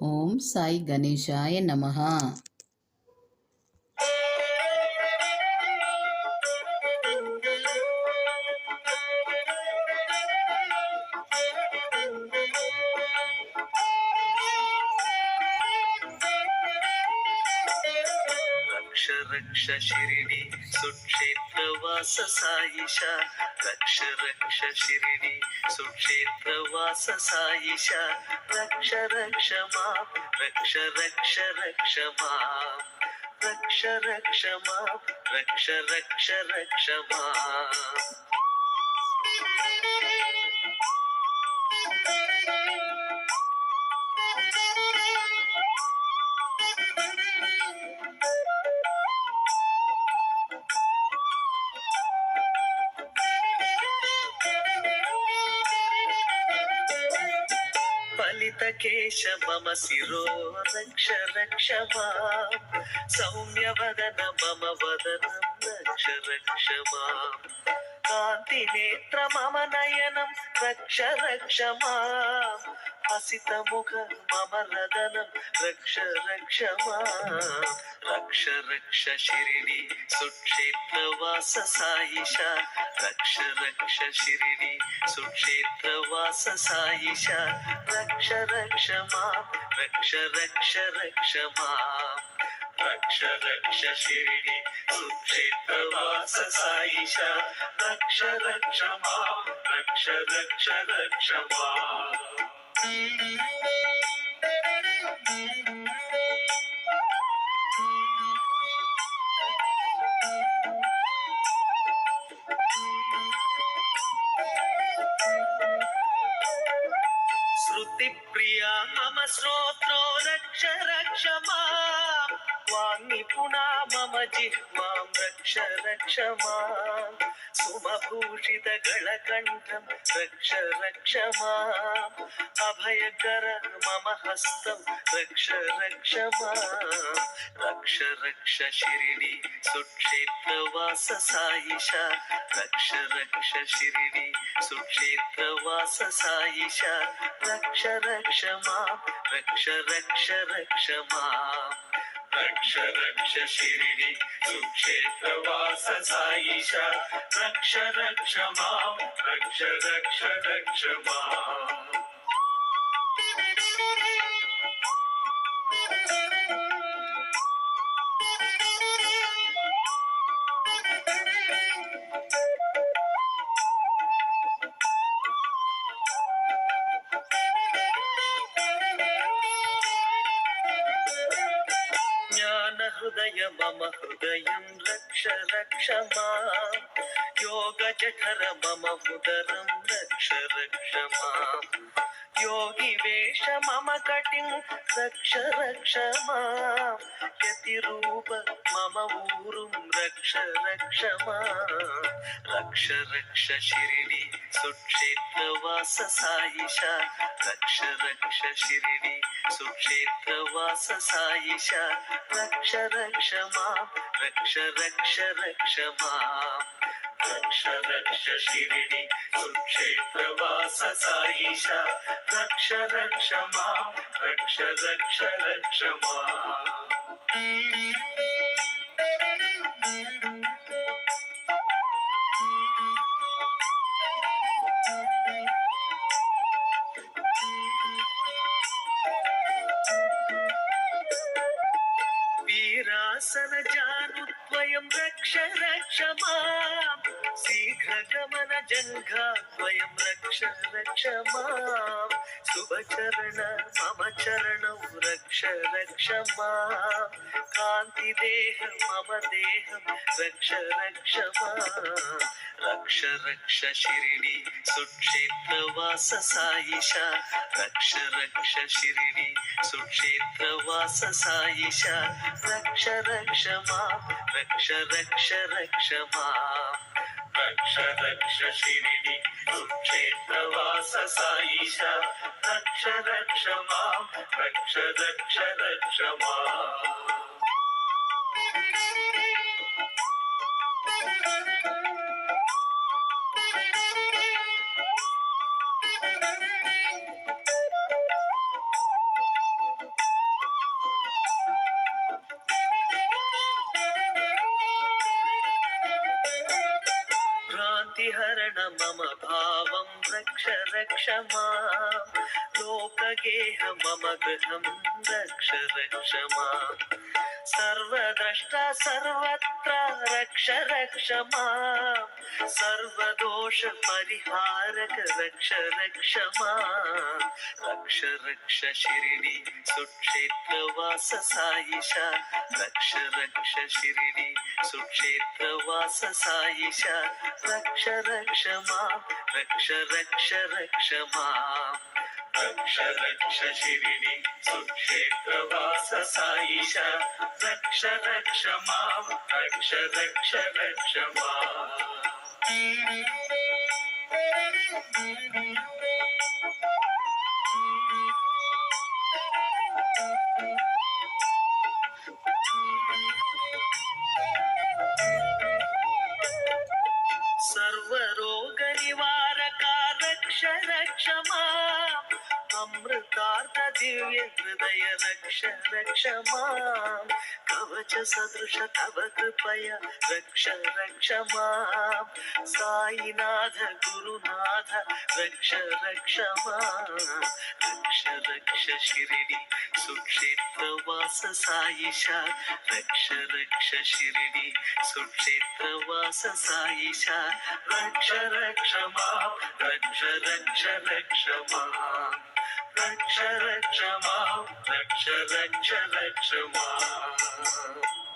ఓం సాయి గణేశాయ నమః. రక్ష రక్ష శిరిడి సుక్షేత్రవాస సాయిష రక్ష రక్ష శిరిడి సుక్షేత్రవాస సాయిష రక్ష రక్ష మా రక్ష రక్ష రక్ష మా రక్ష రక్ష మా రక్ష రక్ష రక్ష మా ఫలిత కేశ మమ శిరో రక్ష రక్ష మా సౌమ్య వదన మమ వదనం రక్ష రక్ష మా కాంతి నేత్ర మమ నయనం రక్ష రక్ష మా హసిత ముఖ మమ రదనం రక్ష రక్ష మా రక్ష రక్ష శిరిడి సుక్షేత్రవాస సాయిష రక్ష రక్ష శిరిడి సుక్షేత్రవాస సాయిష రక్ష రక్ష మా రక్ష రక్ష రక్ష మా రక్ష రక్ష శిరిడి సుక్షేత్రవాస సాయిష రక్ష రక్ష మా రక్ష రక్ష రక్ష మా श्रुति प्रिया मम श्रोत्रो रक्ष रक्ष मां वाङ्निपुणा मम जिह्वां रक्ष रक्ष मां सुमभूषित गलकण्ठं रक्ष रक्ष मां अभयकर मम हस्तं रक्ष रक्ष मां रक्ष रक्ष शिरिडी सुक्षेत्रवास साईश रक्ष रक्ष शिरिडी सुक्षेत्रवास साईश रक्ष रक्ष मां रक्ष रक्ष रक्ष मां रक्ष रक्ष शिरिडी सुक्षेत्रवास साईश रक्ष रक्ष मां रक्ष रक्ष रक्ष मां हृदय मम हृदयं रक्ष रक्ष मां योग जठर मम उदरं रक्ष रक्ष मां योगी वेश मम कटिं रक्ष रक्ष मां यतिरूप मम ऊरुं रक्ष रक्ष मां रक्ष रक्ष शिरिडी सुक्षेत्रवास साईश रक्ष रक्ष शिरिडी सुक्षेत्रवास साईश रक्ष रक्ष मां रक्ष रक्ष रक्ष मां रक्ष रक्ष शिरिडी सुक्षेत्रवास साईश रक्ष रक्ष मां रक्ष रक्ष रक्ष मां वीरासन जानुद्वयं रक्ष रक्ष मां शीघ्रगमन जङ्घाद्वयं रक्ष रक्ष मां शुभचरण मम चरणौ रक्ष रक्ष मां कान्तिदेह मम देहं रक्ष रक्ष मां रक्ष रक्ष शिरिडी सुक्षेत्रवास साईश रक्ष रक्ष शिरिडी सुक्षेत्रवास साईश रक्ष रक्ष मां रक्ष रक्ष रक्ष मां रक्ष रक्ष शिरिडी सुक्षेत्रवास साईश रक्ष रक्ष मां रक्ष रक्ष रक्ष मां क्षण मम भावं रक्ष रक्ष माम् लोकगेह मम गृहं रक्ष रक्ष माम् सर्वद्रष्टा सर्वत्र रक्ष रक्ष माम् सर्वदोष परिहारक रक्ष रक्ष माम् रक्ष रक्ष शिरिडी सुक्षेत्रवास साईशा रक्ष रक्ष शिरिडी सुक्षेत्रवास साईशा रक्ष रक्ष माम् रक्ष रक्ष रक्ष माम् रक्ष रक्ष शिरिडी सुक्षेत्रवास साईशा रक्ष रक्ष माम् रक्ष रक्ष रक्ष माम् सर्वरोग निवारका रक्ष रक्ष माम् अमृतार्थ दिव्य हृदय रक्ष रक्ष माम् कवच सदृश तव कृपया रक्ष रक्ष माम् साईनाथ गुरुनाथ रक्ष रक्ष माम् रक्ष रक्ष शिरिडी सुक्षेत्रवास साईशा रक्ष रक्ष शिरिडी सुक्षेत्रवास साईशा रक्ष रक्ष माम् रक्ष रक्ष रक्ष माम् रक्ष रक्ष माम् रक्ष रक्ष रक्ष माम्